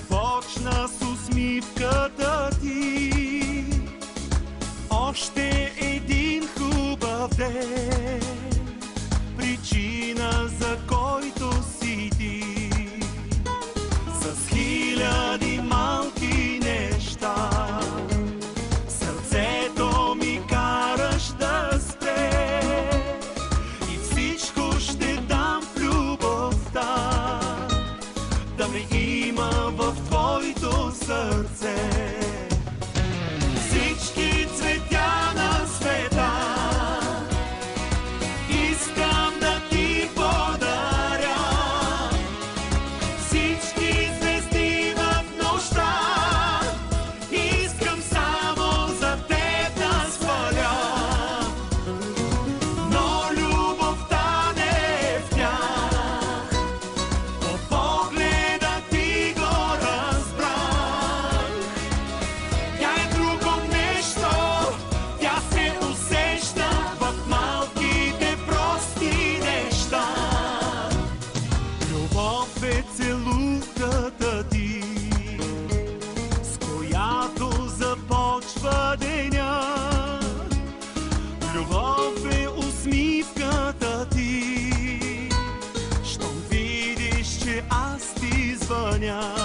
започна с усмивката ти. Още един хубав ден, причина за който си ти. С хиляди малки неща сърцето ми караш да спре, и всичко ще дам в любовта, да ме има в твоето сърце. Всички цветя на света искам да ти подаря, всички звезди в нощта искам само за теб да сваля. Но любовта не е в тях, от погледа ти го разбрах. Тя е друго нещо, тя се усеща в малките прости неща. Любов е целувката ти, с която започва деня. Любов е усмивката ти, щом видиш, че аз ти звъня.